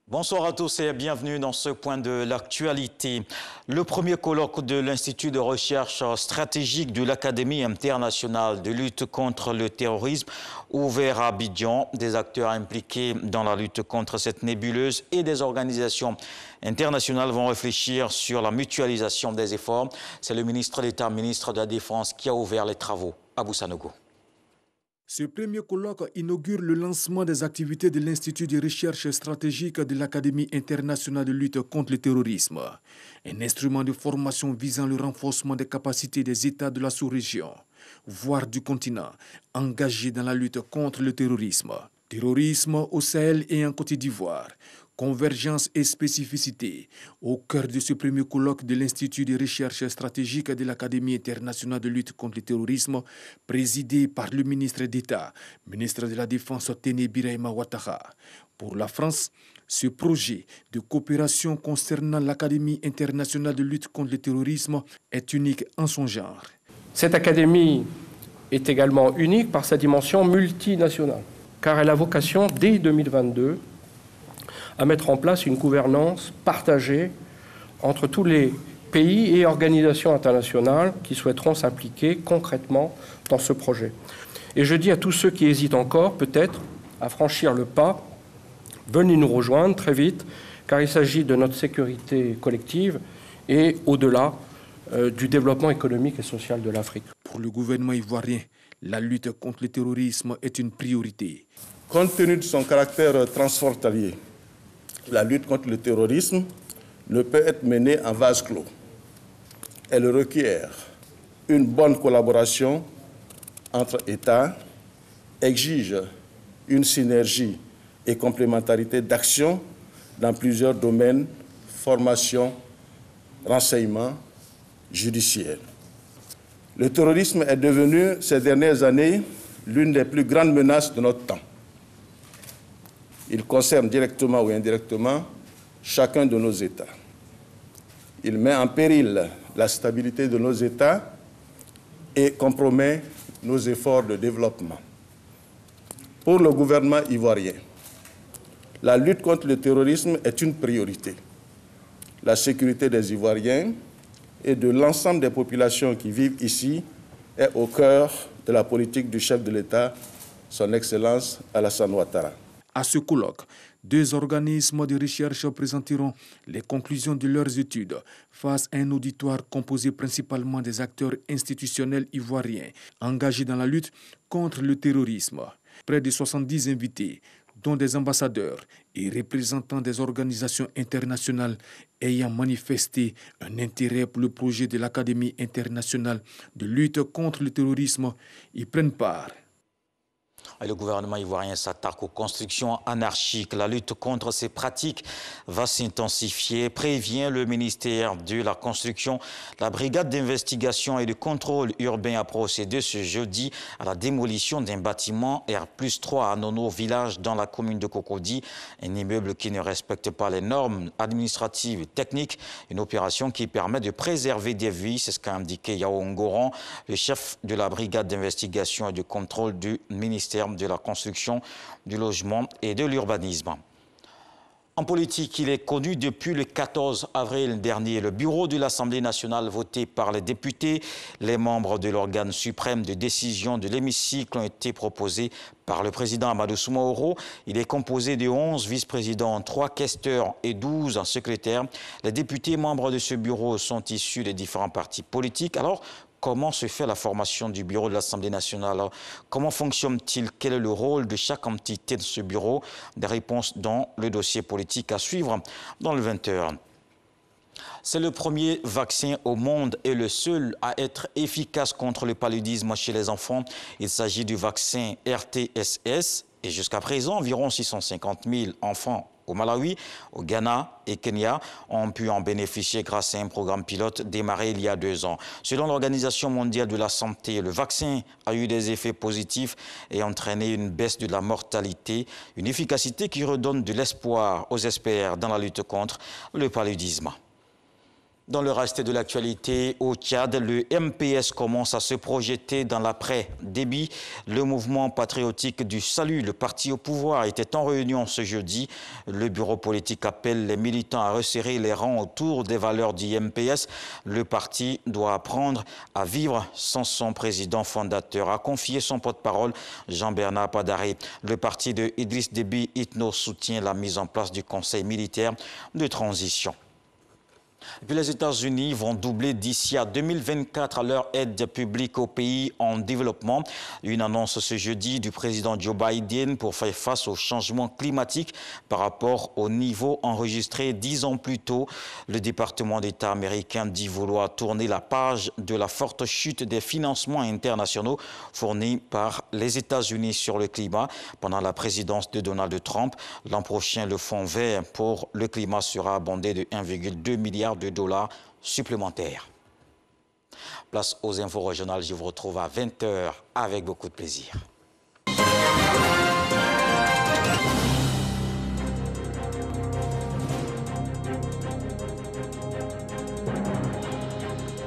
Bonsoir à tous et bienvenue dans ce point de l'actualité. Le premier colloque de l'Institut de recherche stratégique de l'Académie internationale de lutte contre le terrorisme ouvert à Abidjan. Des acteurs impliqués dans la lutte contre cette nébuleuse et des organisations internationales vont réfléchir sur la mutualisation des efforts. C'est le ministre d'État, ministre de la Défense, qui a ouvert les travaux. Abou Sanogo. Ce premier colloque inaugure le lancement des activités de l'Institut de recherche stratégique de l'Académie internationale de lutte contre le terrorisme, un instrument de formation visant le renforcement des capacités des États de la sous-région, voire du continent, engagés dans la lutte contre le terrorisme. Terrorisme au Sahel et en Côte d'Ivoire. Convergence et spécificité au cœur de ce premier colloque de l'Institut de recherche stratégique de l'Académie internationale de lutte contre le terrorisme, présidé par le ministre d'État, ministre de la Défense Téné Birahima Ouattara. Pour la France, ce projet de coopération concernant l'Académie internationale de lutte contre le terrorisme est unique en son genre. Cette académie est également unique par sa dimension multinationale, car elle a vocation, dès 2022, à mettre en place une gouvernance partagée entre tous les pays et organisations internationales qui souhaiteront s'impliquer concrètement dans ce projet. Et je dis à tous ceux qui hésitent encore, peut-être, à franchir le pas, venez nous rejoindre très vite, car il s'agit de notre sécurité collective et, au-delà, du développement économique et social de l'Afrique. Pour le gouvernement ivoirien, la lutte contre le terrorisme est une priorité. Compte tenu de son caractère transfrontalier, la lutte contre le terrorisme ne peut être menée en vase clos. Elle requiert une bonne collaboration entre États, exige une synergie et complémentarité d'action dans plusieurs domaines, formation, renseignement, judiciaire. Le terrorisme est devenu ces dernières années l'une des plus grandes menaces de notre temps. Il concerne directement ou indirectement chacun de nos États. Il met en péril la stabilité de nos États et compromet nos efforts de développement. Pour le gouvernement ivoirien, la lutte contre le terrorisme est une priorité. La sécurité des Ivoiriens et de l'ensemble des populations qui vivent ici est au cœur de la politique du chef de l'État, son Excellence Alassane Ouattara. À ce colloque, 2 organismes de recherche présenteront les conclusions de leurs études face à un auditoire composé principalement des acteurs institutionnels ivoiriens engagés dans la lutte contre le terrorisme. Près de 70 invités, dont des ambassadeurs et représentants des organisations internationales ayant manifesté un intérêt pour le projet de l'Académie internationale de lutte contre le terrorisme, y prennent part. Le gouvernement ivoirien s'attaque aux constructions anarchiques. La lutte contre ces pratiques va s'intensifier, prévient le ministère de la Construction. La brigade d'investigation et de contrôle urbain a procédé ce jeudi à la démolition d'un bâtiment R+3 à Nono Village dans la commune de Cocody. Un immeuble qui ne respecte pas les normes administratives et techniques. Une opération qui permet de préserver des vies, c'est ce qu'a indiqué Yao Ngoran, le chef de la brigade d'investigation et de contrôle du ministère de la construction, du logement et de l'urbanisme. En politique, il est connu depuis le 14 avril dernier. Le bureau de l'Assemblée nationale voté par les députés, les membres de l'organe suprême de décision de l'hémicycle ont été proposés par le président Amadou Soumaoro. Il est composé de 11 vice-présidents, 3 questeurs et 12 secrétaires. Les députés membres de ce bureau sont issus des différents partis politiques. Alors, comment se fait la formation du bureau de l'Assemblée nationale? Comment fonctionne-t-il? Quel est le rôle de chaque entité de ce bureau? Des réponses dans le dossier politique à suivre dans le 20h. C'est le premier vaccin au monde et le seul à être efficace contre le paludisme chez les enfants. Il s'agit du vaccin RTSS et jusqu'à présent, environ 650 000 enfants au Malawi, au Ghana et Kenya ont pu en bénéficier grâce à un programme pilote démarré il y a 2 ans. Selon l'Organisation mondiale de la santé, le vaccin a eu des effets positifs et entraîné une baisse de la mortalité, une efficacité qui redonne de l'espoir aux experts dans la lutte contre le paludisme. Dans le reste de l'actualité, au Tchad, le MPS commence à se projeter dans l'après-débit. Le mouvement patriotique du salut, le parti au pouvoir, était en réunion ce jeudi. Le bureau politique appelle les militants à resserrer les rangs autour des valeurs du MPS. Le parti doit apprendre à vivre sans son président fondateur, a confié son porte-parole Jean-Bernard Padaré. Le parti de Idriss Déby Itno soutient la mise en place du conseil militaire de transition. Et puis les États-Unis vont doubler d'ici à 2024 leur aide publique aux pays en développement. Une annonce ce jeudi du président Joe Biden pour faire face au changement climatique par rapport au niveau enregistré 10 ans plus tôt. Le département d'État américain dit vouloir tourner la page de la forte chute des financements internationaux fournis par les États-Unis sur le climat pendant la présidence de Donald Trump. L'an prochain, le fonds vert pour le climat sera abondé de 1,2 milliard de dollars supplémentaires. Place aux infos régionales, je vous retrouve à 20 h avec beaucoup de plaisir.